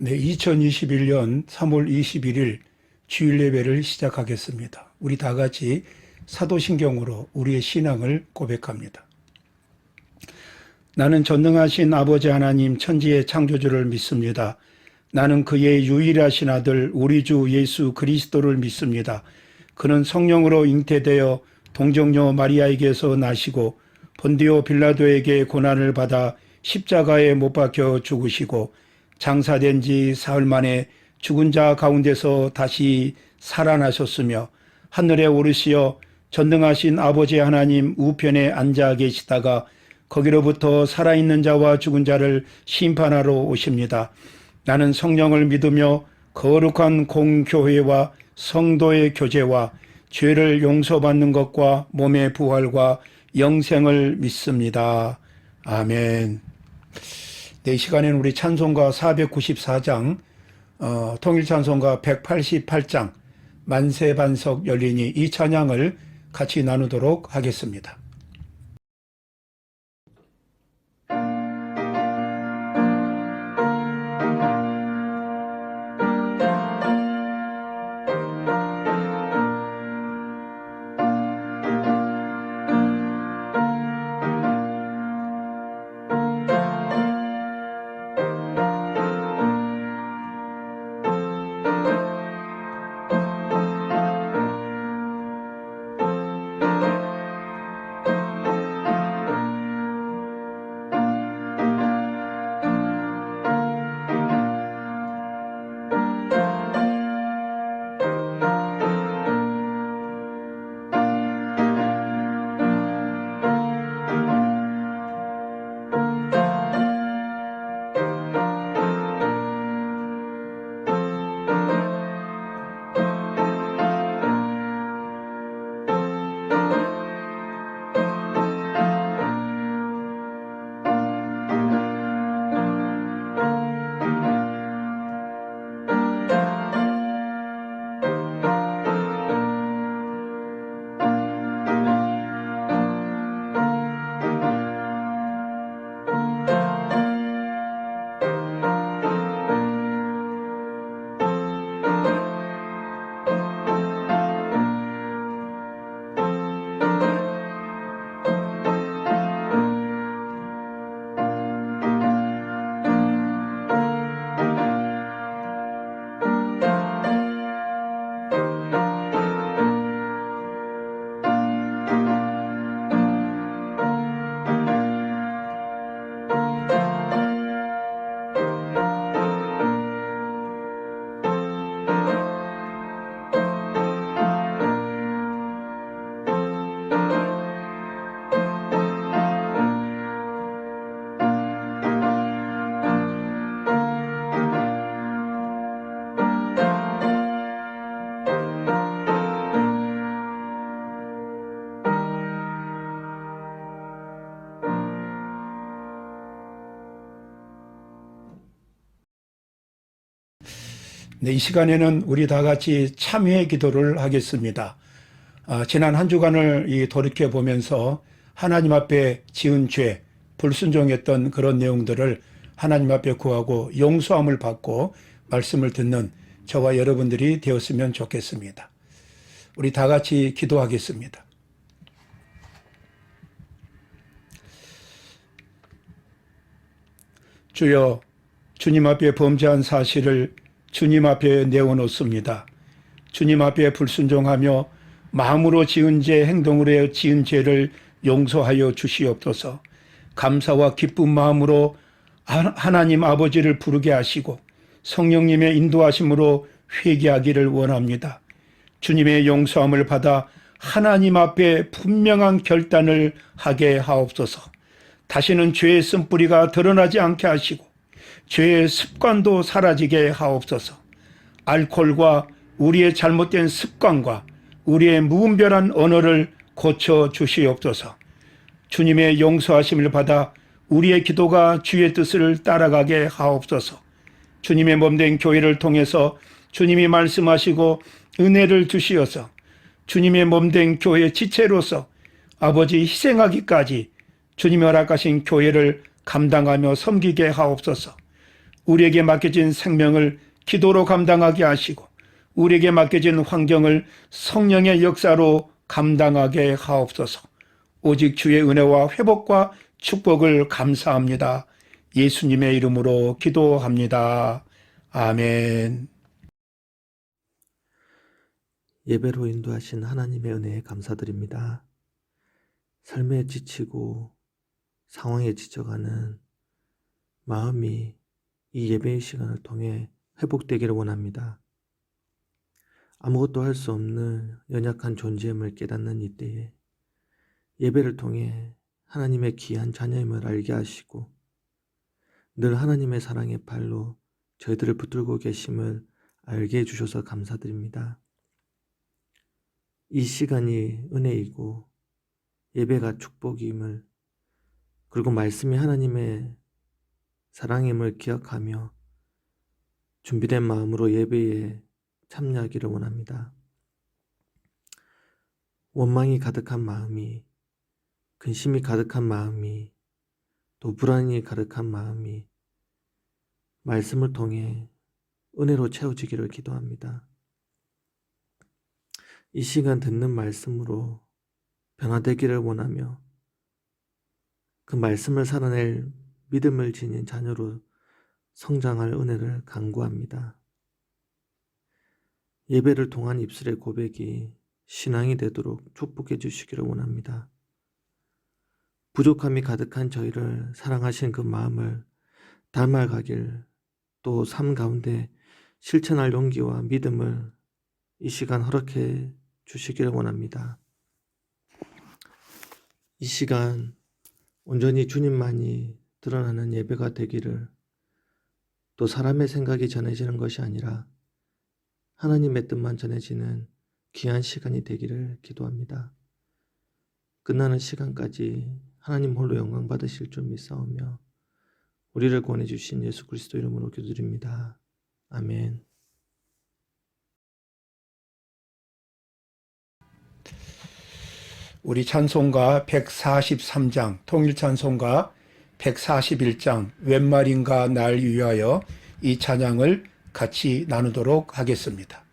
네, 2021년 3월 21일 주일 예배를 시작하겠습니다. 우리 다 같이 사도신경으로 우리의 신앙을 고백합니다. 나는 전능하신 아버지 하나님 천지의 창조주를 믿습니다. 나는 그의 유일하신 아들 우리 주 예수 그리스도를 믿습니다. 그는 성령으로 잉태되어 동정녀 마리아에게서 나시고 본디오 빌라도에게 고난을 받아 십자가에 못 박혀 죽으시고 장사된 지 사흘 만에 죽은 자 가운데서 다시 살아나셨으며 하늘에 오르시어 전능하신 아버지 하나님 우편에 앉아 계시다가 거기로부터 살아있는 자와 죽은 자를 심판하러 오십니다. 나는 성령을 믿으며 거룩한 공교회와 성도의 교제와 죄를 용서받는 것과 몸의 부활과 영생을 믿습니다. 아멘. 네, 이 시간에는 우리 찬송가 494장, 통일찬송가 188장, 만세반석 열리니 이 찬양을 같이 나누도록 하겠습니다. 네, 이 시간에는 우리 다 같이 참회 기도를 하겠습니다. 지난 한 주간을 돌이켜 보면서 하나님 앞에 지은 죄, 불순종했던 그런 내용들을 하나님 앞에 구하고 용서함을 받고 말씀을 듣는 저와 여러분들이 되었으면 좋겠습니다. 우리 다 같이 기도하겠습니다. 주여, 주님 앞에 범죄한 사실을 주님 앞에 내어놓습니다. 주님 앞에 불순종하며 마음으로 지은 죄, 행동으로 지은 죄를 용서하여 주시옵소서. 감사와 기쁜 마음으로 하나님 아버지를 부르게 하시고 성령님의 인도하심으로 회개하기를 원합니다. 주님의 용서함을 받아 하나님 앞에 분명한 결단을 하게 하옵소서. 다시는 죄의 쓴뿌리가 드러나지 않게 하시고 죄의 습관도 사라지게 하옵소서. 알코올과 우리의 잘못된 습관과 우리의 무분별한 언어를 고쳐 주시옵소서. 주님의 용서하심을 받아 우리의 기도가 주의 뜻을 따라가게 하옵소서. 주님의 몸된 교회를 통해서 주님이 말씀하시고 은혜를 주시어서 주님의 몸된 교회 지체로서 아버지 희생하기까지 주님이 허락하신 교회를 감당하며 섬기게 하옵소서. 우리에게 맡겨진 생명을 기도로 감당하게 하시고 우리에게 맡겨진 환경을 성령의 역사로 감당하게 하옵소서. 오직 주의 은혜와 회복과 축복을 감사합니다. 예수님의 이름으로 기도합니다. 아멘. 예배로 인도하신 하나님의 은혜에 감사드립니다. 삶에 지치고 상황에 지쳐가는 마음이 이 예배의 시간을 통해 회복되기를 원합니다. 아무것도 할 수 없는 연약한 존재임을 깨닫는 이때에 예배를 통해 하나님의 귀한 자녀임을 알게 하시고 늘 하나님의 사랑의 팔로 저희들을 붙들고 계심을 알게 해주셔서 감사드립니다. 이 시간이 은혜이고 예배가 축복임을, 그리고 말씀이 하나님의 사랑임을 기억하며 준비된 마음으로 예배에 참여하기를 원합니다. 원망이 가득한 마음이, 근심이 가득한 마음이, 또 불안이 가득한 마음이 말씀을 통해 은혜로 채워지기를 기도합니다. 이 시간 듣는 말씀으로 변화되기를 원하며 그 말씀을 살아낼 믿음을 지닌 자녀로 성장할 은혜를 간구합니다. 예배를 통한 입술의 고백이 신앙이 되도록 축복해 주시기를 원합니다. 부족함이 가득한 저희를 사랑하신 그 마음을 닮아가길, 또 삶 가운데 실천할 용기와 믿음을 이 시간 허락해 주시기를 원합니다. 이 시간 온전히 주님만이 드러나는 예배가 되기를, 또 사람의 생각이 전해지는 것이 아니라 하나님의 뜻만 전해지는 귀한 시간이 되기를 기도합니다. 끝나는 시간까지 하나님 홀로 영광 받으실 줄 믿사오며 우리를 구원해 주신 예수 그리스도 이름으로 기도드립니다. 아멘. 우리 찬송가 143장, 통일찬송가 141장, 웬 말인가 날 위하여, 이 찬양을 같이 나누도록 하겠습니다.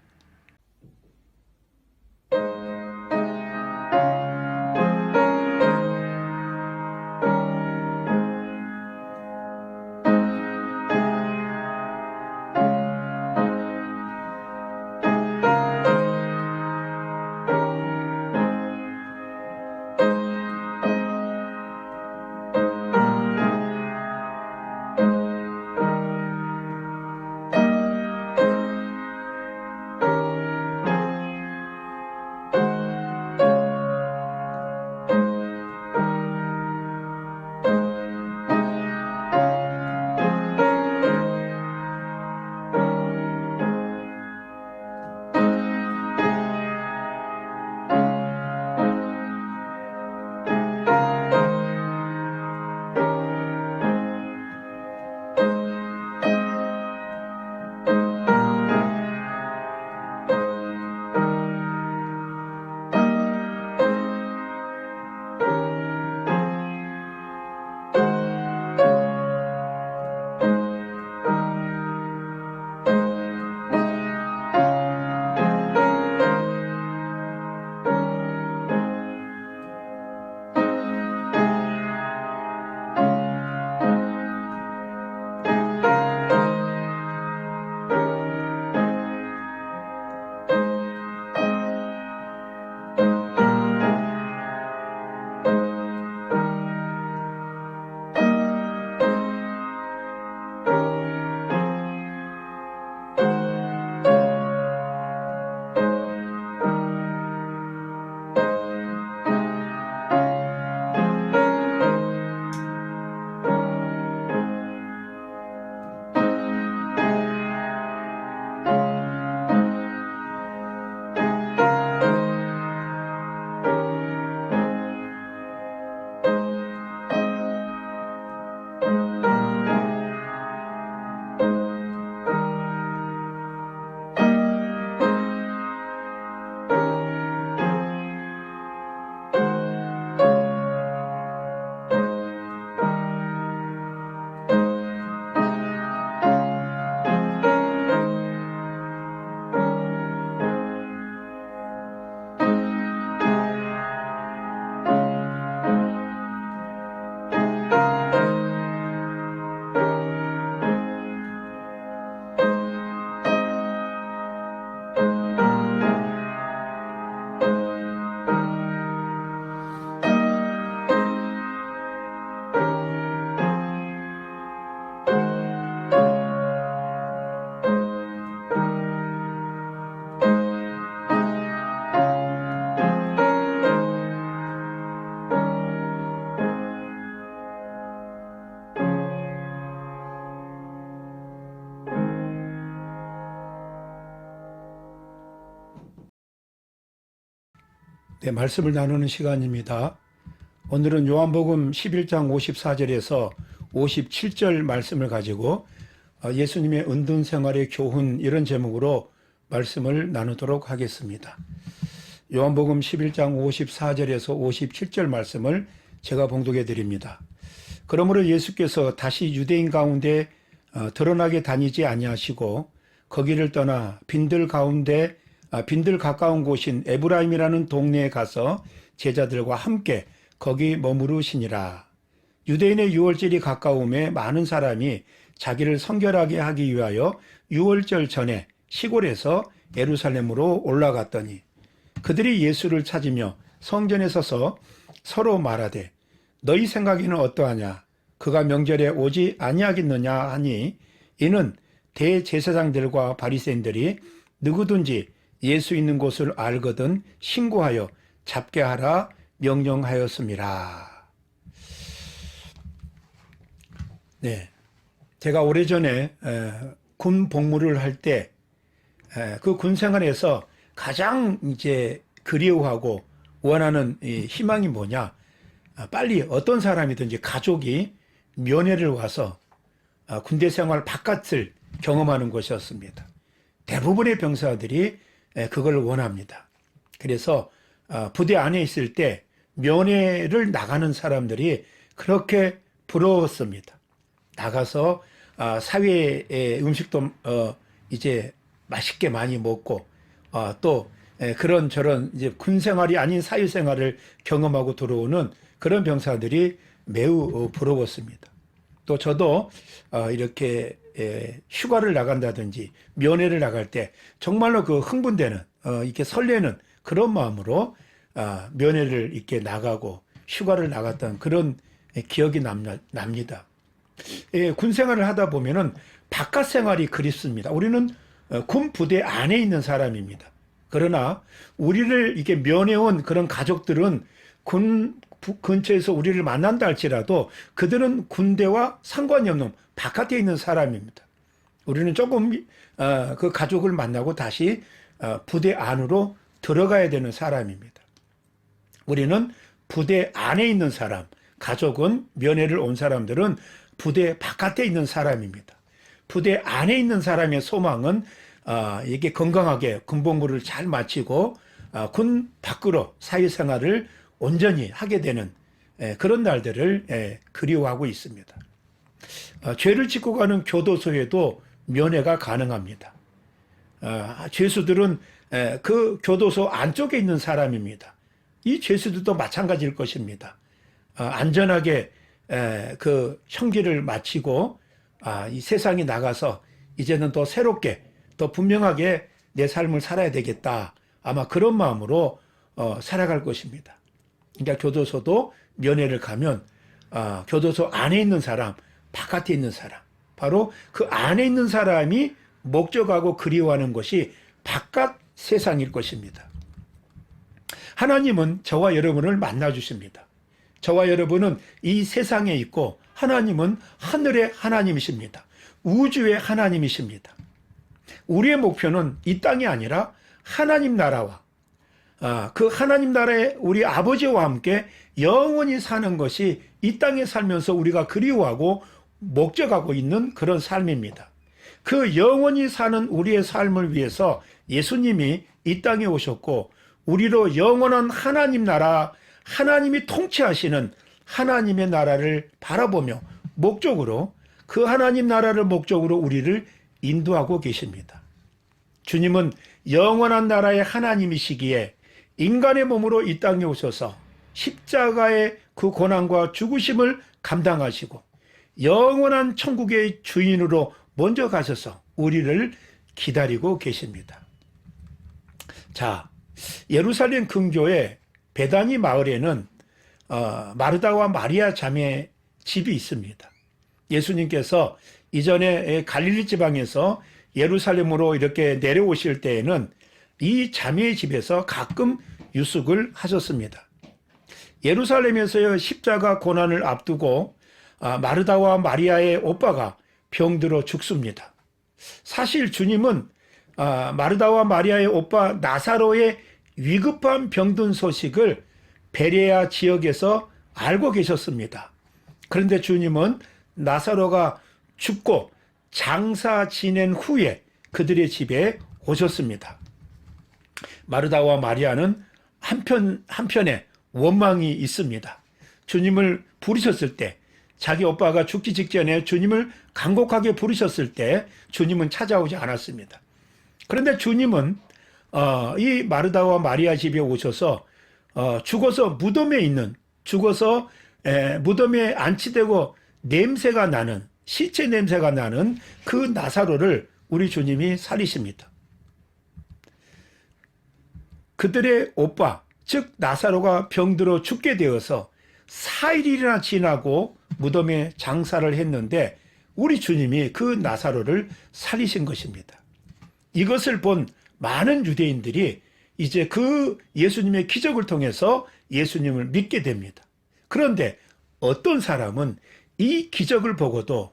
네, 말씀을 나누는 시간입니다. 오늘은 요한복음 11장 54절에서 57절 말씀을 가지고 예수님의 은둔 생활의 교훈 이런 제목으로 말씀을 나누도록 하겠습니다. 요한복음 11장 54절에서 57절 말씀을 제가 봉독해 드립니다. 그러므로 예수께서 다시 유대인 가운데 드러나게 다니지 아니하시고 거기를 떠나 빈들 가까운 곳인 에브라임이라는 동네에 가서 제자들과 함께 거기 머무르시니라. 유대인의 유월절이 가까움에 많은 사람이 자기를 성결하게 하기 위하여 유월절 전에 시골에서 예루살렘으로 올라갔더니 그들이 예수를 찾으며 성전에 서서 서로 말하되 너희 생각에는 어떠하냐? 그가 명절에 오지 아니하겠느냐 하니 이는 대제사장들과 바리새인들이 누구든지 예수 있는 곳을 알거든 신고하여 잡게 하라 명령하였습니다. 네, 제가 오래전에 군 복무를 할 때 그 군 생활에서 가장 이제 그리워하고 원하는 희망이 뭐냐? 빨리 어떤 사람이든지 가족이 면회를 와서 군대 생활 바깥을 경험하는 것이었습니다. 대부분의 병사들이 그걸 원합니다. 그래서 부대 안에 있을 때 면회를 나가는 사람들이 그렇게 부러웠습니다. 나가서 사회의 음식도 이제 맛있게 많이 먹고 또 그런 저런 이제 군 생활이 아닌 사회 생활을 경험하고 들어오는 그런 병사들이 매우 부러웠습니다. 또 저도 이렇게 휴가를 나간다든지 면회를 나갈 때 정말로 그 흥분되는 이렇게 설레는 그런 마음으로 면회를 이렇게 나가고 휴가를 나갔던 그런 기억이 납니다. 군 생활을 하다 보면은 바깥 생활이 그립습니다. 우리는 군 부대 안에 있는 사람입니다. 그러나 우리를 이렇게 면회온 그런 가족들은 군 근처에서 우리를 만난다 할지라도 그들은 군대와 상관이 없는 바깥에 있는 사람입니다. 우리는 조금 그 가족을 만나고 다시 부대 안으로 들어가야 되는 사람입니다. 우리는 부대 안에 있는 사람, 가족은 면회를 온 사람들은 부대 바깥에 있는 사람입니다. 부대 안에 있는 사람의 소망은 이게 건강하게 군복무를 잘 마치고 군 밖으로 사회생활을 온전히 하게 되는 그런 날들을 그리워하고 있습니다. 죄를 짓고 가는 교도소에도 면회가 가능합니다. 죄수들은 그 교도소 안쪽에 있는 사람입니다. 이 죄수들도 마찬가지일 것입니다. 안전하게 그 형기를 마치고 이 세상에 나가서 이제는 더 새롭게 더 분명하게 내 삶을 살아야 되겠다. 아마 그런 마음으로 살아갈 것입니다. 그러니까 교도소도 면회를 가면 교도소 안에 있는 사람, 바깥에 있는 사람, 바로 그 안에 있는 사람이 목적하고 그리워하는 것이 바깥 세상일 것입니다. 하나님은 저와 여러분을 만나 주십니다. 저와 여러분은 이 세상에 있고 하나님은 하늘의 하나님이십니다. 우주의 하나님이십니다. 우리의 목표는 이 땅이 아니라 하나님 나라와 그 하나님 나라의 우리 아버지와 함께 영원히 사는 것이 이 땅에 살면서 우리가 그리워하고 목적하고 있는 그런 삶입니다. 그 영원히 사는 우리의 삶을 위해서 예수님이 이 땅에 오셨고 우리로 영원한 하나님 나라, 하나님이 통치하시는 하나님의 나라를 바라보며 목적으로 그 하나님 나라를 목적으로 우리를 인도하고 계십니다. 주님은 영원한 나라의 하나님이시기에 인간의 몸으로 이 땅에 오셔서 십자가의 그 고난과 죽으심을 감당하시고 영원한 천국의 주인으로 먼저 가셔서 우리를 기다리고 계십니다. 자, 예루살렘 근교의 베다니 마을에는 마르다와 마리아 자매 집이 있습니다. 예수님께서 이전에 갈릴리 지방에서 예루살렘으로 이렇게 내려오실 때에는 이 자매의 집에서 가끔 유숙을 하셨습니다. 예루살렘에서의 십자가 고난을 앞두고 마르다와 마리아의 오빠가 병들어 죽습니다. 사실 주님은 마르다와 마리아의 오빠 나사로의 위급한 병든 소식을 베레아 지역에서 알고 계셨습니다. 그런데 주님은 나사로가 죽고 장사 지낸 후에 그들의 집에 오셨습니다. 마르다와 마리아는 한편에 원망이 있습니다. 주님을 부르셨을 때, 자기 오빠가 죽기 직전에 주님을 간곡하게 부르셨을 때 주님은 찾아오지 않았습니다. 그런데 주님은 이 마르다와 마리아 집에 오셔서 죽어서 무덤에 안치되고 냄새가 나는, 시체 냄새가 나는 그 나사로를 우리 주님이 살리십니다. 그들의 오빠, 즉 나사로가 병들어 죽게 되어서 4일이나 지나고 무덤에 장사를 했는데 우리 주님이 그 나사로를 살리신 것입니다. 이것을 본 많은 유대인들이 이제 그 예수님의 기적을 통해서 예수님을 믿게 됩니다. 그런데 어떤 사람은 이 기적을 보고도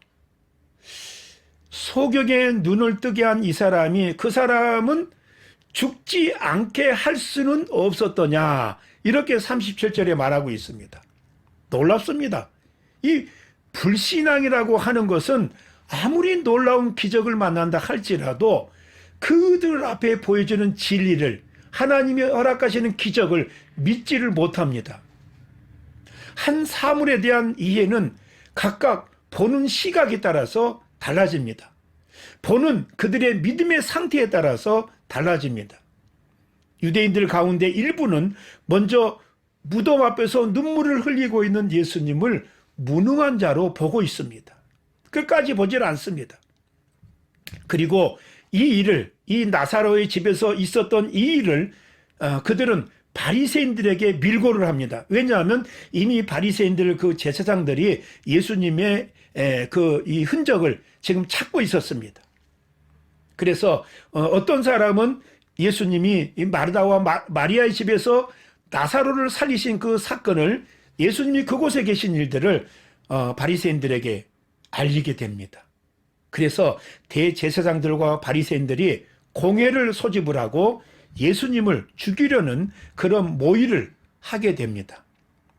소경의 눈을 뜨게 한 이 사람이, 그 사람은 죽지 않게 할 수는 없었더냐, 이렇게 37절에 말하고 있습니다. 놀랍습니다. 이 불신앙이라고 하는 것은 아무리 놀라운 기적을 만난다 할지라도 그들 앞에 보여주는 진리를, 하나님이 허락하시는 기적을 믿지를 못합니다. 한 사물에 대한 이해는 각각 보는 시각에 따라서 달라집니다. 보는 그들의 믿음의 상태에 따라서 달라집니다. 유대인들 가운데 일부는 먼저 무덤 앞에서 눈물을 흘리고 있는 예수님을 무능한 자로 보고 있습니다. 끝까지 보질 않습니다. 그리고 이 나사로의 집에서 있었던 이 일을 그들은 바리새인들에게 밀고를 합니다. 왜냐하면 이미 바리새인들 그 제사장들이 예수님의 이 흔적을 지금 찾고 있었습니다. 그래서 어떤 사람은 예수님이 이 마르다와 마리아의 집에서 나사로를 살리신 그 사건을, 예수님이 그곳에 계신 일들을 바리새인들에게 알리게 됩니다. 그래서 대제사장들과 바리새인들이 공회를 소집을 하고 예수님을 죽이려는 그런 모의를 하게 됩니다.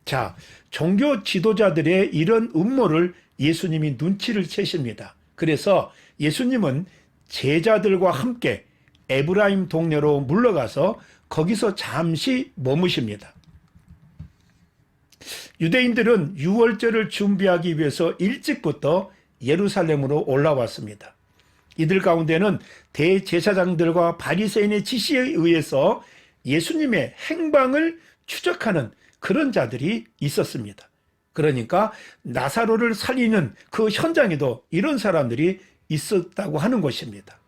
자, 종교 지도자들의 이런 음모를 예수님이 눈치를 채십니다. 그래서 예수님은 제자들과 함께 에브라임 동네로 물러가서 거기서 잠시 머무십니다. 유대인들은 유월절을 준비하기 위해서 일찍부터 예루살렘으로 올라왔습니다. 이들 가운데는 대제사장들과 바리새인의 지시에 의해서 예수님의 행방을 추적하는 그런 자들이 있었습니다. 그러니까 나사로를 살리는 그 현장에도 이런 사람들이 있었다고 하는 것입니다.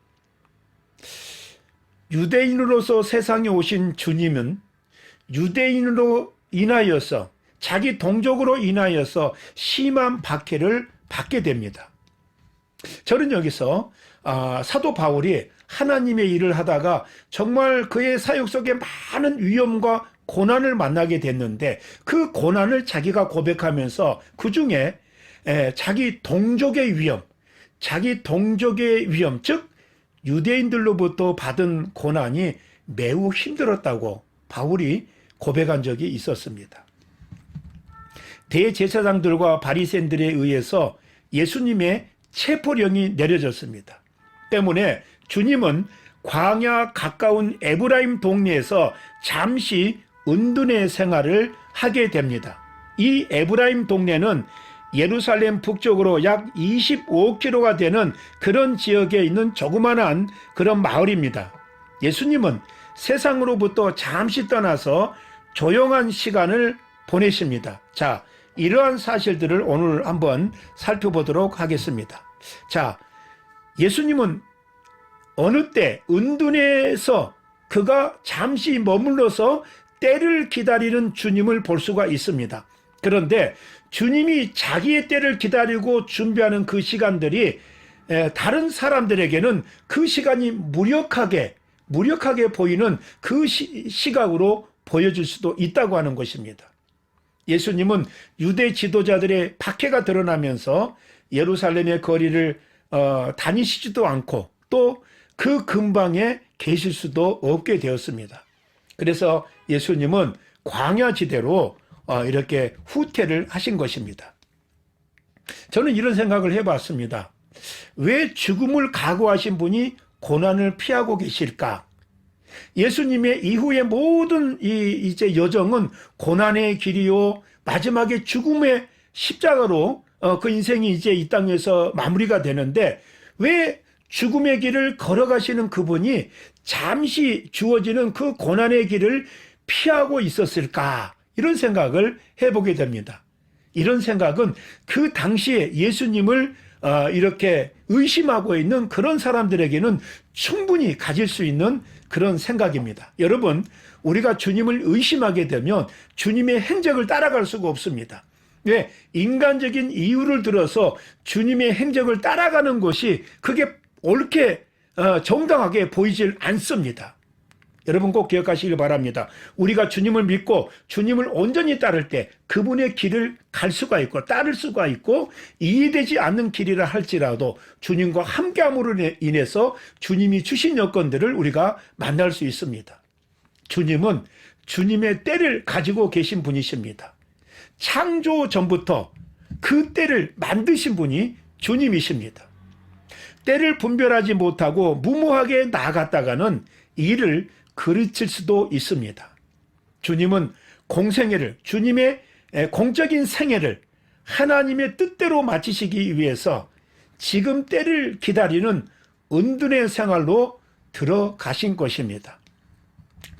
유대인으로서 세상에 오신 주님은 유대인으로 인하여서, 자기 동족으로 인하여서 심한 박해를 받게 됩니다. 저는 여기서 사도 바울이 하나님의 일을 하다가 정말 그의 사역 속에 많은 위험과 고난을 만나게 됐는데 그 고난을 자기가 고백하면서 그 중에 자기 동족의 위험, 즉 유대인들로부터 받은 고난이 매우 힘들었다고 바울이 고백한 적이 있었습니다. 대제사장들과 바리새인들에 의해서 예수님의 체포령이 내려졌습니다. 때문에 주님은 광야 가까운 에브라임 동네에서 잠시 은둔의 생활을 하게 됩니다. 이 에브라임 동네는 예루살렘 북쪽으로 약 25km가 되는 그런 지역에 있는 조그만한 그런 마을입니다. 예수님은 세상으로부터 잠시 떠나서 조용한 시간을 보내십니다. 자, 이러한 사실들을 오늘 한번 살펴보도록 하겠습니다. 자, 예수님은 어느 때 은둔에서 그가 잠시 머물러서 때를 기다리는 주님을 볼 수가 있습니다. 그런데 주님이 자기의 때를 기다리고 준비하는 그 시간들이 다른 사람들에게는 그 시간이 무력하게 보이는 그 시각으로 보여질 수도 있다고 하는 것입니다. 예수님은 유대 지도자들의 박해가 드러나면서 예루살렘의 거리를 다니시지도 않고 또 그 근방에 계실 수도 없게 되었습니다. 그래서 예수님은 광야지대로 이렇게 후퇴를 하신 것입니다. 저는 이런 생각을 해봤습니다. 왜 죽음을 각오하신 분이 고난을 피하고 계실까? 예수님의 이후의 모든 이제 여정은 고난의 길이요, 마지막에 죽음의 십자가로 그 인생이 이제 이 땅에서 마무리가 되는데, 왜 죽음의 길을 걸어가시는 그분이 잠시 주어지는 그 고난의 길을 피하고 있었을까? 이런 생각을 해보게 됩니다. 이런 생각은 그 당시에 예수님을 이렇게 의심하고 있는 그런 사람들에게는 충분히 가질 수 있는 그런 생각입니다. 여러분, 우리가 주님을 의심하게 되면 주님의 행적을 따라갈 수가 없습니다. 왜? 인간적인 이유를 들어서 주님의 행적을 따라가는 것이 그게 옳게 정당하게 보이질 않습니다. 여러분 꼭 기억하시길 바랍니다. 우리가 주님을 믿고 주님을 온전히 따를 때 그분의 길을 갈 수가 있고 따를 수가 있고, 이해되지 않는 길이라 할지라도 주님과 함께함으로 인해서 주님이 주신 여건들을 우리가 만날 수 있습니다. 주님은 주님의 때를 가지고 계신 분이십니다. 창조 전부터 그 때를 만드신 분이 주님이십니다. 때를 분별하지 못하고 무모하게 나아갔다가는 이를 그르칠 수도 있습니다. 주님은 공생애를, 주님의 공적인 생애를 하나님의 뜻대로 마치시기 위해서 지금 때를 기다리는 은둔의 생활로 들어가신 것입니다.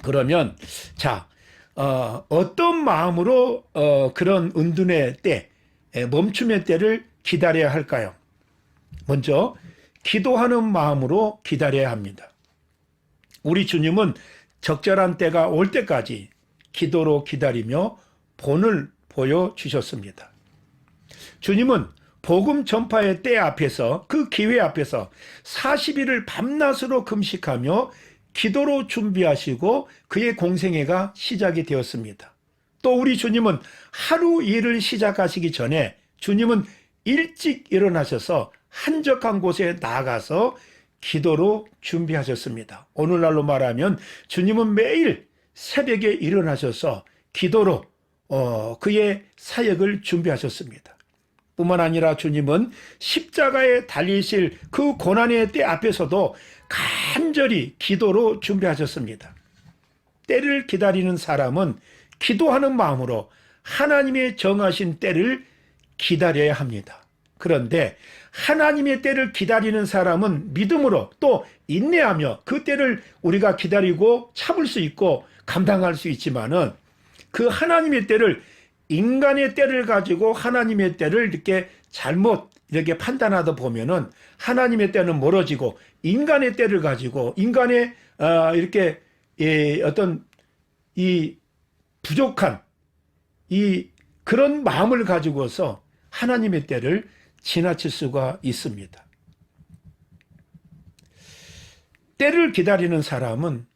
그러면 자, 어떤 마음으로 그런 은둔의 때, 멈춤의 때를 기다려야 할까요? 먼저 기도하는 마음으로 기다려야 합니다. 우리 주님은 적절한 때가 올 때까지 기도로 기다리며 본을 보여주셨습니다. 주님은 복음 전파의 때 앞에서, 그 기회 앞에서 40일을 밤낮으로 금식하며 기도로 준비하시고 그의 공생애가 시작이 되었습니다. 또 우리 주님은 하루 일을 시작하시기 전에 주님은 일찍 일어나셔서 한적한 곳에 나가서 기도로 준비하셨습니다. 오늘날로 말하면 주님은 매일 새벽에 일어나셔서 기도로 그의 사역을 준비하셨습니다. 뿐만 아니라 주님은 십자가에 달리실 그 고난의 때 앞에서도 간절히 기도로 준비하셨습니다. 때를 기다리는 사람은 기도하는 마음으로 하나님의 정하신 때를 기다려야 합니다. 그런데 하나님의 때를 기다리는 사람은 믿음으로 또 인내하며 그 때를 우리가 기다리고 참을 수 있고 감당할 수 있지만은, 그 하나님의 때를, 인간의 때를 가지고 하나님의 때를 이렇게 잘못 이렇게 판단하다 보면은 하나님의 때는 멀어지고, 인간의 때를 가지고 인간의 이렇게 어떤 이 부족한 이 그런 마음을 가지고서 하나님의 때를 지나칠 수가 있습니다. 때를 기다리는 사람은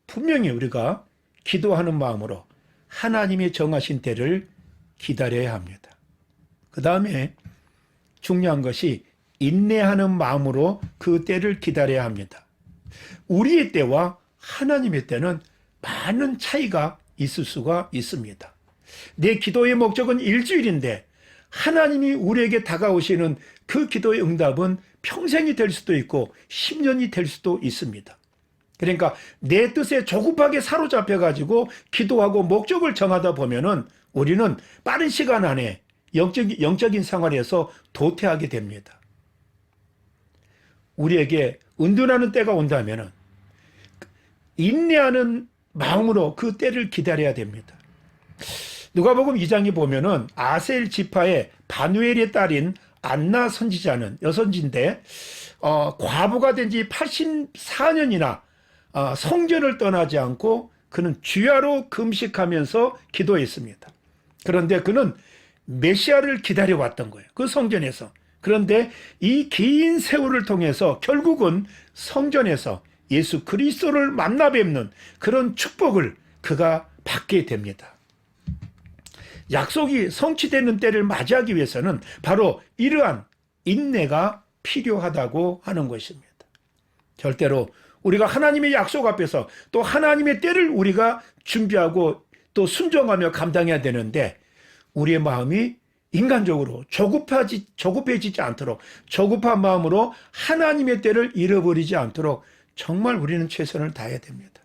분명히 우리가 기도하는 마음으로 하나님이 정하신 때를 기다려야 합니다. 그 다음에 중요한 것이 인내하는 마음으로 그 때를 기다려야 합니다. 우리의 때와 하나님의 때는 많은 차이가 있을 수가 있습니다. 내 기도의 목적은 일주일인데 하나님이 우리에게 다가오시는 그 기도의 응답은 평생이 될 수도 있고 10년이 될 수도 있습니다. 그러니까 내 뜻에 조급하게 사로잡혀 가지고 기도하고 목적을 정하다 보면은 우리는 빠른 시간 안에 영적인 생활에서 도태하게 됩니다. 우리에게 은둔하는 때가 온다면은 인내하는 마음으로 그 때를 기다려야 됩니다. 누가복음 2장에 보면은 아셀 지파의 바누엘의 딸인 안나 선지자는 여선지인데 과부가 된 지 84년이나 성전을 떠나지 않고 그는 주야로 금식하면서 기도했습니다. 그런데 그는 메시아를 기다려왔던 거예요. 그 성전에서. 그런데 이 긴 세월을 통해서 결국은 성전에서 예수 그리스도를 만나 뵙는 그런 축복을 그가 받게 됩니다. 약속이 성취되는 때를 맞이하기 위해서는 바로 이러한 인내가 필요하다고 하는 것입니다. 절대로 우리가 하나님의 약속 앞에서 또 하나님의 때를 우리가 준비하고 또 순종하며 감당해야 되는데 우리의 마음이 인간적으로 조급해지지 않도록 조급한 마음으로 하나님의 때를 잃어버리지 않도록 정말 우리는 최선을 다해야 됩니다.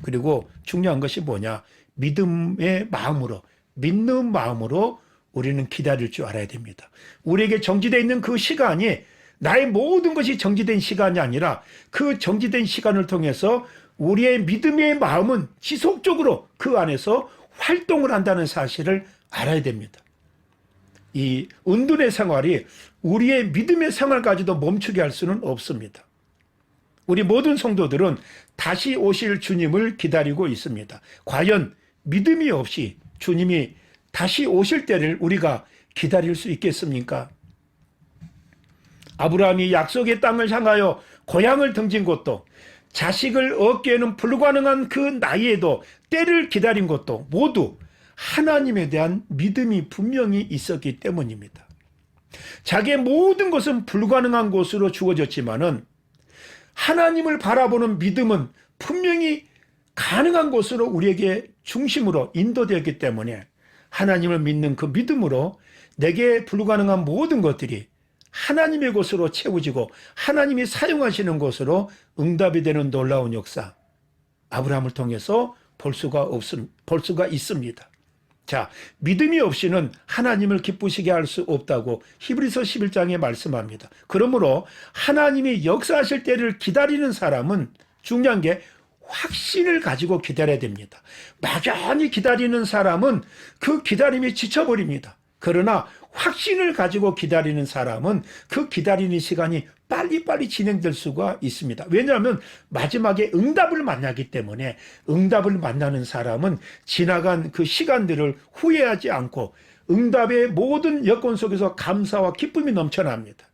그리고 중요한 것이 뭐냐? 믿음의 마음으로, 믿는 마음으로 우리는 기다릴 줄 알아야 됩니다. 우리에게 정지되어 있는 그 시간이 나의 모든 것이 정지된 시간이 아니라 그 정지된 시간을 통해서 우리의 믿음의 마음은 지속적으로 그 안에서 활동을 한다는 사실을 알아야 됩니다. 이 은둔의 생활이 우리의 믿음의 생활까지도 멈추게 할 수는 없습니다. 우리 모든 성도들은 다시 오실 주님을 기다리고 있습니다. 과연 믿음이 없이 주님이 다시 오실 때를 우리가 기다릴 수 있겠습니까? 아브라함이 약속의 땅을 향하여 고향을 등진 것도 자식을 얻기에는 불가능한 그 나이에도 때를 기다린 것도 모두 하나님에 대한 믿음이 분명히 있었기 때문입니다. 자기의 모든 것은 불가능한 것으로 주어졌지만은 하나님을 바라보는 믿음은 분명히 가능한 것으로 우리에게 중심으로 인도되었기 때문에 하나님을 믿는 그 믿음으로 내게 불가능한 모든 것들이 하나님의 것으로 채워지고 하나님이 사용하시는 것으로 응답이 되는 놀라운 역사, 아브라함을 통해서 볼 수가 있습니다. 자, 믿음이 없이는 하나님을 기쁘시게 할 수 없다고 히브리서 11장에 말씀합니다. 그러므로 하나님이 역사하실 때를 기다리는 사람은 중요한 게 확신을 가지고 기다려야 됩니다. 막연히 기다리는 사람은 그 기다림이 지쳐버립니다. 그러나 확신을 가지고 기다리는 사람은 그 기다리는 시간이 빨리빨리 진행될 수가 있습니다. 왜냐하면 마지막에 응답을 만나기 때문에 응답을 만나는 사람은 지나간 그 시간들을 후회하지 않고 응답의 모든 여건 속에서 감사와 기쁨이 넘쳐납니다.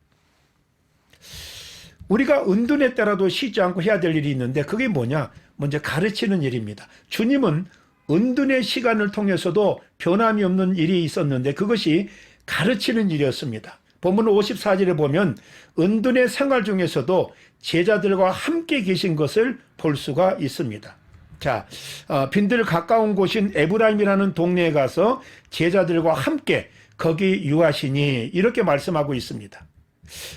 우리가 은둔에 따라도 쉬지 않고 해야 될 일이 있는데 그게 뭐냐? 먼저 가르치는 일입니다. 주님은 은둔의 시간을 통해서도 변함이 없는 일이 있었는데 그것이 가르치는 일이었습니다. 본문 54절에 보면 은둔의 생활 중에서도 제자들과 함께 계신 것을 볼 수가 있습니다. 자, 빈들 가까운 곳인 에브라임이라는 동네에 가서 제자들과 함께 거기 유하시니 이렇게 말씀하고 있습니다.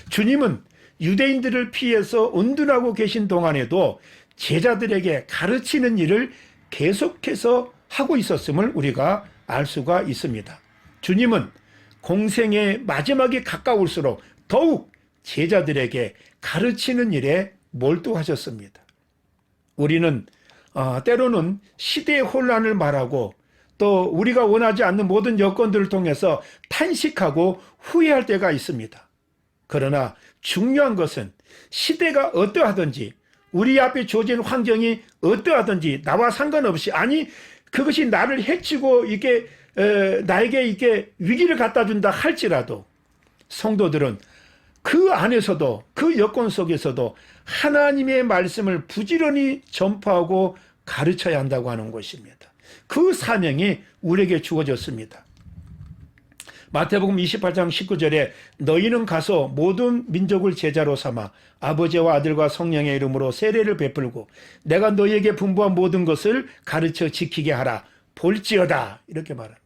주님은 유대인들을 피해서 은둔하고 계신 동안에도 제자들에게 가르치는 일을 계속해서 하고 있었음을 우리가 알 수가 있습니다. 주님은 공생의 마지막에 가까울수록 더욱 제자들에게 가르치는 일에 몰두하셨습니다. 우리는 때로는 시대의 혼란을 말하고 또 우리가 원하지 않는 모든 여건들을 통해서 탄식하고 후회할 때가 있습니다. 그러나 중요한 것은 시대가 어떠하든지 우리 앞에 주어진 환경이 어떠하든지 나와 상관없이 아니 그것이 나를 해치고 이게 나에게 이게 위기를 갖다 준다 할지라도 성도들은 그 안에서도 그 여건 속에서도 하나님의 말씀을 부지런히 전파하고 가르쳐야 한다고 하는 것입니다. 그 사명이 우리에게 주어졌습니다. 마태복음 28장 19절에 너희는 가서 모든 민족을 제자로 삼아 아버지와 아들과 성령의 이름으로 세례를 베풀고 내가 너희에게 분부한 모든 것을 가르쳐 지키게 하라 볼지어다 이렇게 말합니다.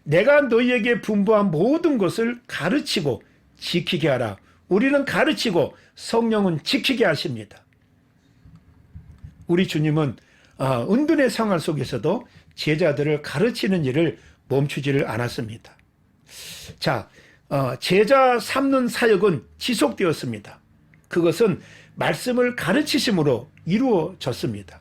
내가 너희에게 분부한 모든 것을 가르치고 지키게 하라. 우리는 가르치고 성령은 지키게 하십니다. 우리 주님은 은둔의 생활 속에서도 제자들을 가르치는 일을 멈추지를 않았습니다. 자, 제자 삼는 사역은 지속되었습니다. 그것은 말씀을 가르치심으로 이루어졌습니다.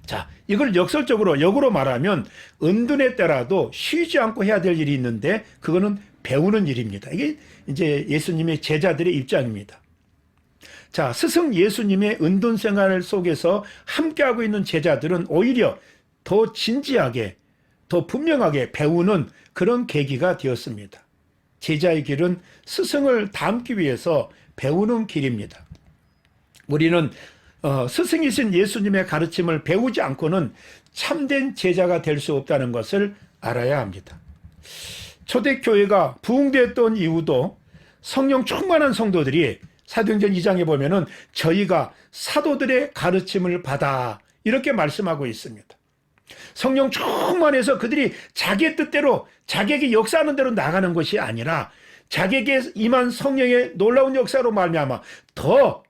자, 이걸 역설적으로 역으로 말하면 은둔에 따라도 쉬지 않고 해야 될 일이 있는데 그거는 배우는 일입니다. 이게 이제 예수님의 제자들의 입장입니다. 자, 스승 예수님의 은둔 생활 속에서 함께하고 있는 제자들은 오히려 더 진지하게 더 분명하게 배우는 그런 계기가 되었습니다. 제자의 길은 스승을 닮기 위해서 배우는 길입니다. 우리는 스승이신 예수님의 가르침을 배우지 않고는 참된 제자가 될 수 없다는 것을 알아야 합니다. 초대교회가 부흥되었던 이유도 성령 충만한 성도들이 사도행전 2장에 보면은 저희가 사도들의 가르침을 받아 이렇게 말씀하고 있습니다. 성령 충만해서 그들이 자기의 뜻대로 자기에게 역사하는 대로 나가는 것이 아니라 자기에게 임한 성령의 놀라운 역사로 말미암아 더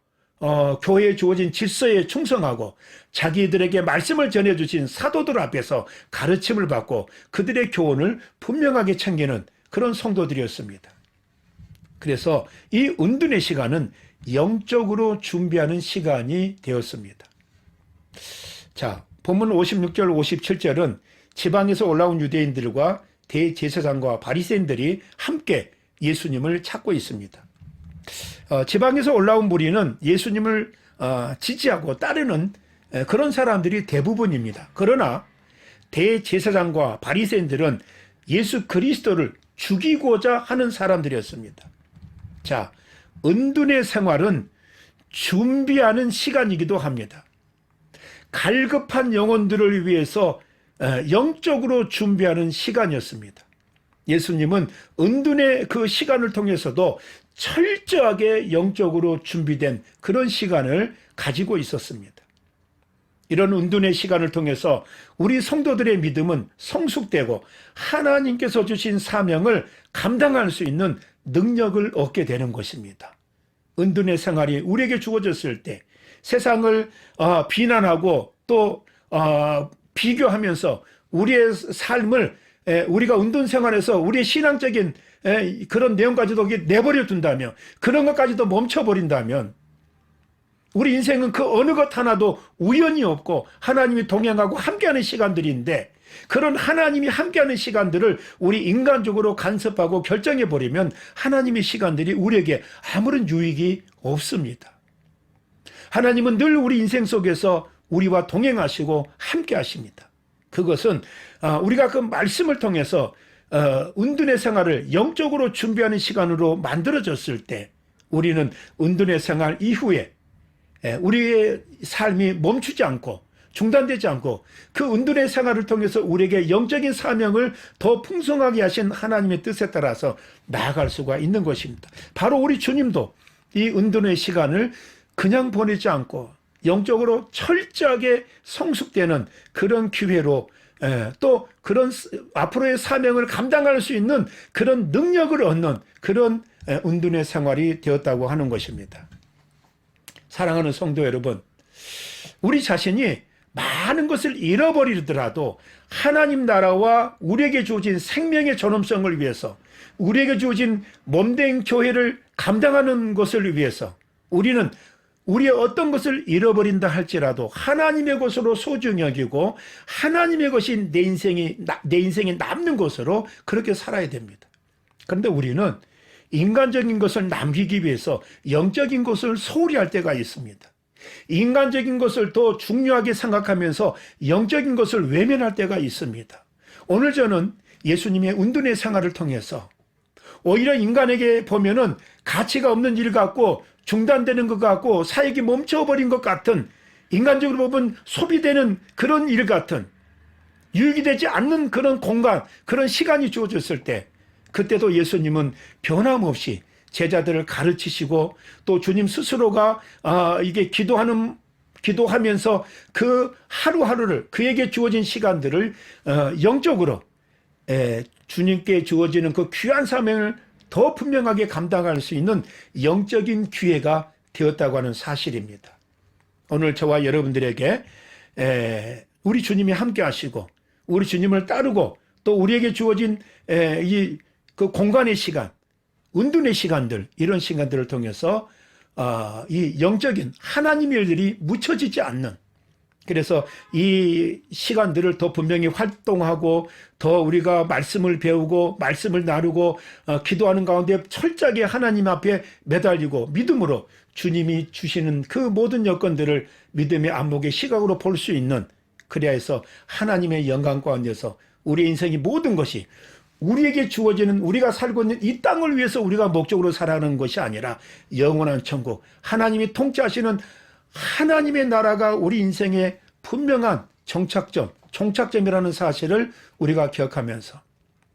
교회에 주어진 질서에 충성하고 자기들에게 말씀을 전해주신 사도들 앞에서 가르침을 받고 그들의 교훈을 분명하게 챙기는 그런 성도들이었습니다. 그래서 이 은둔의 시간은 영적으로 준비하는 시간이 되었습니다. 자, 본문 56절 57절은 지방에서 올라온 유대인들과 대제사장과 바리새인들이 함께 예수님을 찾고 있습니다. 지방에서 올라온 무리는 예수님을 지지하고 따르는 그런 사람들이 대부분입니다. 그러나 대제사장과 바리새인들은 예수 그리스도를 죽이고자 하는 사람들이었습니다. 자, 은둔의 생활은 준비하는 시간이기도 합니다. 갈급한 영혼들을 위해서 영적으로 준비하는 시간이었습니다. 예수님은 은둔의 그 시간을 통해서도 철저하게 영적으로 준비된 그런 시간을 가지고 있었습니다. 이런 은둔의 시간을 통해서 우리 성도들의 믿음은 성숙되고 하나님께서 주신 사명을 감당할 수 있는 능력을 얻게 되는 것입니다. 은둔의 생활이 우리에게 주어졌을 때 세상을 비난하고 또 비교하면서 우리의 삶을 우리가 은둔 생활에서 우리의 신앙적인 그런 내용까지도 내버려 둔다면, 그런 것까지도 멈춰버린다면 우리 인생은 그 어느 것 하나도 우연이 없고 하나님이 동행하고 함께하는 시간들인데, 그런 하나님이 함께하는 시간들을 우리 인간적으로 간섭하고 결정해버리면 하나님의 시간들이 우리에게 아무런 유익이 없습니다. 하나님은 늘 우리 인생 속에서 우리와 동행하시고 함께하십니다. 그것은 우리가 그 말씀을 통해서 은둔의 생활을 영적으로 준비하는 시간으로 만들어졌을 때 우리는 은둔의 생활 이후에 우리의 삶이 멈추지 않고 중단되지 않고 그 은둔의 생활을 통해서 우리에게 영적인 사명을 더 풍성하게 하신 하나님의 뜻에 따라서 나아갈 수가 있는 것입니다. 바로 우리 주님도 이 은둔의 시간을 그냥 보내지 않고 영적으로 철저하게 성숙되는 그런 기회로 또 그런 앞으로의 사명을 감당할 수 있는 그런 능력을 얻는 그런 은둔의 생활이 되었다고 하는 것입니다. 사랑하는 성도 여러분, 우리 자신이 많은 것을 잃어버리더라도 하나님 나라와 우리에게 주어진 생명의 존엄성을 위해서, 우리에게 주어진 몸된 교회를 감당하는 것을 위해서 우리는 우리의 어떤 것을 잃어버린다 할지라도 하나님의 것으로 소중히 여기고 하나님의 것이 내 인생에 남는 것으로 그렇게 살아야 됩니다. 그런데 우리는 인간적인 것을 남기기 위해서 영적인 것을 소홀히 할 때가 있습니다. 인간적인 것을 더 중요하게 생각하면서 영적인 것을 외면할 때가 있습니다. 오늘 저는 예수님의 은둔의 생활을 통해서 오히려 인간에게 보면은 가치가 없는 일 같고 중단되는 것 같고 사역이 멈춰버린 것 같은, 인간적으로 보면 소비되는 그런 일 같은, 유익이 되지 않는 그런 공간, 그런 시간이 주어졌을 때 그때도 예수님은 변함없이 제자들을 가르치시고 또 주님 스스로가 이게 기도하면서 그 하루하루를 그에게 주어진 시간들을 영적으로 주님께 주어지는 그 귀한 사명을 더 분명하게 감당할 수 있는 영적인 기회가 되었다고 하는 사실입니다. 오늘 저와 여러분들에게 우리 주님이 함께 하시고 우리 주님을 따르고 또 우리에게 주어진 이 그 공간의 시간, 은둔의 시간들, 이런 시간들을 통해서 이 영적인 하나님의 일들이 묻혀지지 않는, 그래서 이 시간들을 더 분명히 활동하고 더 우리가 말씀을 배우고 말씀을 나누고 기도하는 가운데 철저하게 하나님 앞에 매달리고 믿음으로 주님이 주시는 그 모든 여건들을 믿음의 안목의 시각으로 볼 수 있는, 그래야 해서 하나님의 영광 가운데서 우리 인생의 모든 것이 우리에게 주어지는, 우리가 살고 있는 이 땅을 위해서 우리가 목적으로 살아가는 것이 아니라 영원한 천국, 하나님이 통치하시는 하나님의 나라가 우리 인생의 분명한 정착점, 종착점이라는 사실을 우리가 기억하면서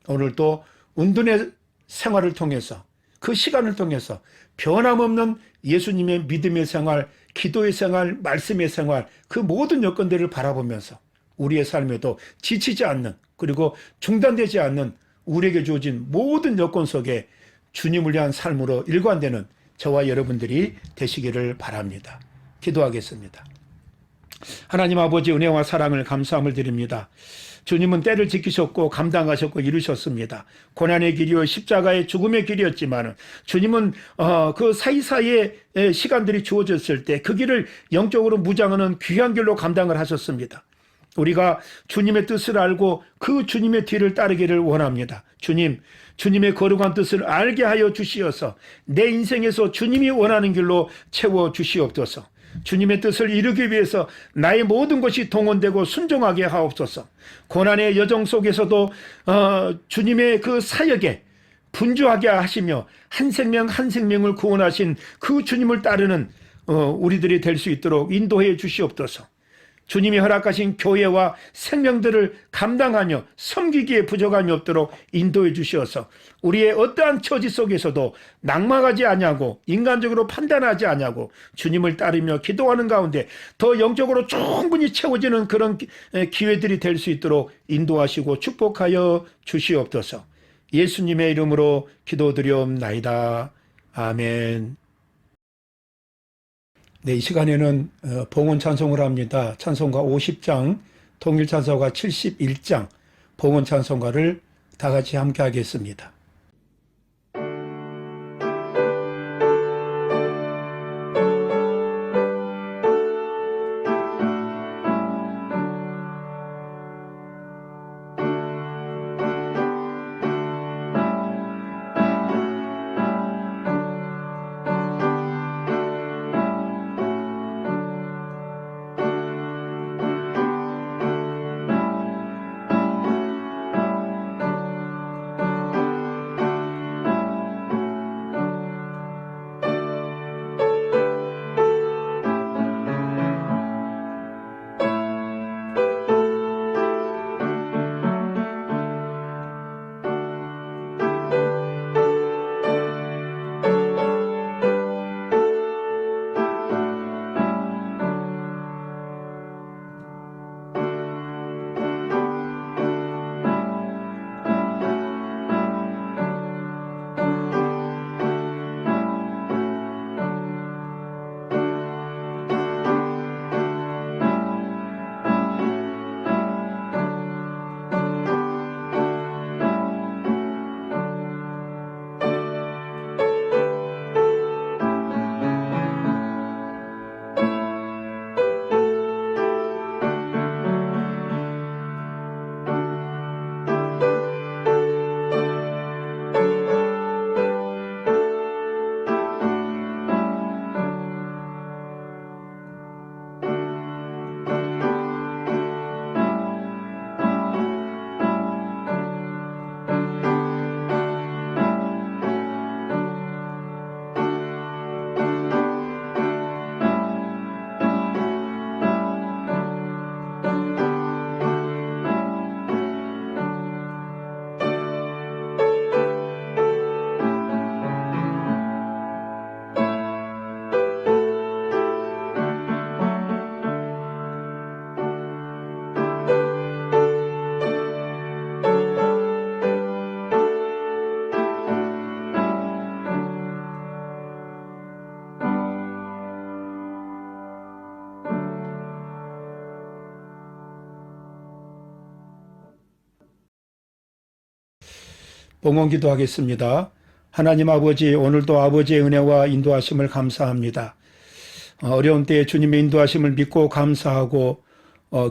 오늘도 은둔의 생활을 통해서 그 시간을 통해서 변함없는 예수님의 믿음의 생활, 기도의 생활, 말씀의 생활, 그 모든 여건들을 바라보면서 우리의 삶에도 지치지 않는, 그리고 중단되지 않는 우리에게 주어진 모든 여건 속에 주님을 위한 삶으로 일관되는 저와 여러분들이 되시기를 바랍니다. 기도하겠습니다. 하나님 아버지, 은혜와 사랑을 감사함을 드립니다. 주님은 때를 지키셨고 감당하셨고 이루셨습니다. 고난의 길이요 십자가의 죽음의 길이었지만 주님은 그 사이사이에 시간들이 주어졌을 때 그 길을 영적으로 무장하는 귀한 길로 감당을 하셨습니다. 우리가 주님의 뜻을 알고 그 주님의 뒤를 따르기를 원합니다. 주님의 거룩한 뜻을 알게 하여 주시어서 내 인생에서 주님이 원하는 길로 채워 주시옵소서. 주님의 뜻을 이루기 위해서 나의 모든 것이 동원되고 순종하게 하옵소서. 고난의 여정 속에서도 주님의 그 사역에 분주하게 하시며 한 생명 한 생명을 구원하신 그 주님을 따르는 우리들이 될 수 있도록 인도해 주시옵소서. 주님이 허락하신 교회와 생명들을 감당하며 섬기기에 부족함이 없도록 인도해 주시어서 우리의 어떠한 처지 속에서도 낙망하지 아니하고 인간적으로 판단하지 아니하고 주님을 따르며 기도하는 가운데 더 영적으로 충분히 채워지는 그런 기회들이 될 수 있도록 인도하시고 축복하여 주시옵소서. 예수님의 이름으로 기도드리옵나이다. 아멘. 네, 이 시간에는 봉헌 찬송을 합니다. 찬송가 50장, 통일 찬송가 71장, 봉헌 찬송가를 다 같이 함께 하겠습니다. 봉헌기도 하겠습니다. 하나님 아버지, 오늘도 아버지의 은혜와 인도하심을 감사합니다. 어려운 때에 주님의 인도하심을 믿고 감사하고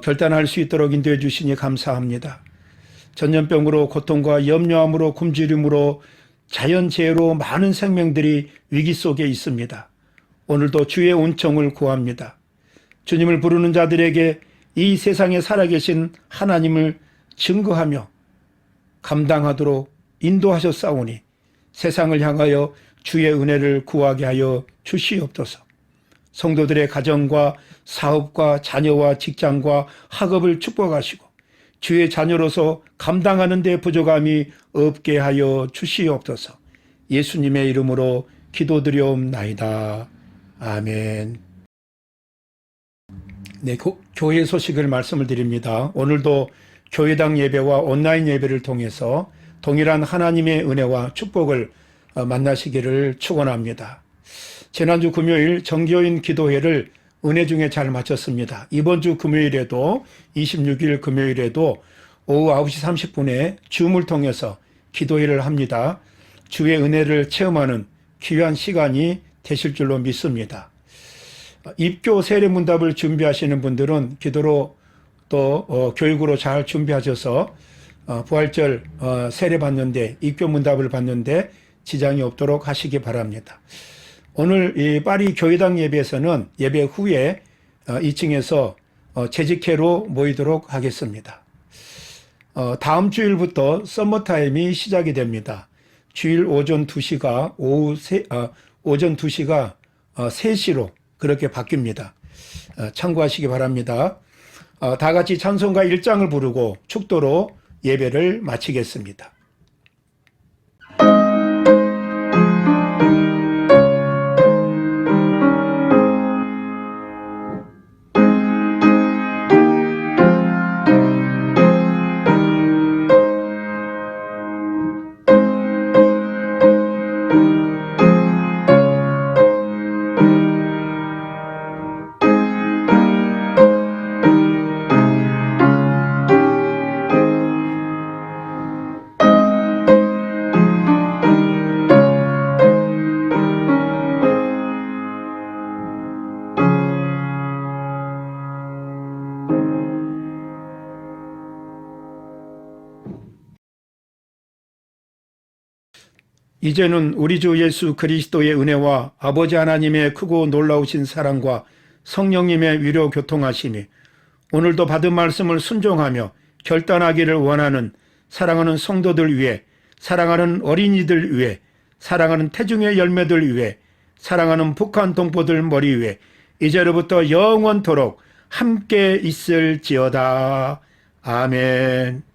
결단할 수 있도록 인도해 주시니 감사합니다. 전염병으로 고통과 염려함으로 굶주림으로 자연재해로 많은 생명들이 위기 속에 있습니다. 오늘도 주의 은총을 구합니다. 주님을 부르는 자들에게 이 세상에 살아계신 하나님을 증거하며 감당하도록 인도하셨사오니 세상을 향하여 주의 은혜를 구하게 하여 주시옵소서. 성도들의 가정과 사업과 자녀와 직장과 학업을 축복하시고 주의 자녀로서 감당하는 데 부족함이 없게 하여 주시옵소서. 예수님의 이름으로 기도드리옵나이다. 아멘. 네, 교회 소식을 말씀을 드립니다. 오늘도 교회당 예배와 온라인 예배를 통해서 동일한 하나님의 은혜와 축복을 만나시기를 축원합니다. 지난주 금요일 정교인 기도회를 은혜 중에 잘 마쳤습니다. 이번 주 금요일에도 26일 금요일에도 오후 9시 30분에 줌을 통해서 기도회를 합니다. 주의 은혜를 체험하는 귀한 시간이 되실 줄로 믿습니다. 입교 세례문답을 준비하시는 분들은 기도로 또 교육으로 잘 준비하셔서 부활절 세례 받는데 입교 문답을 받는데 지장이 없도록 하시기 바랍니다. 오늘 이 파리 교회당 예배에서는 예배 후에 2층에서 재직회로 모이도록 하겠습니다. 다음 주일부터 서머타임이 시작이 됩니다. 주일 오전 2시가 오전 2시가 3시로 그렇게 바뀝니다. 참고하시기 바랍니다. 다 같이 찬송가 1장을 부르고 축도로 예배를 마치겠습니다. 이제는 우리 주 예수 그리스도의 은혜와 아버지 하나님의 크고 놀라우신 사랑과 성령님의 위로 교통하심이 오늘도 받은 말씀을 순종하며 결단하기를 원하는 사랑하는 성도들 위해, 사랑하는 어린이들 위해, 사랑하는 태중의 열매들 위해, 사랑하는 북한 동포들 머리 위에 이제로부터 영원토록 함께 있을지어다. 아멘.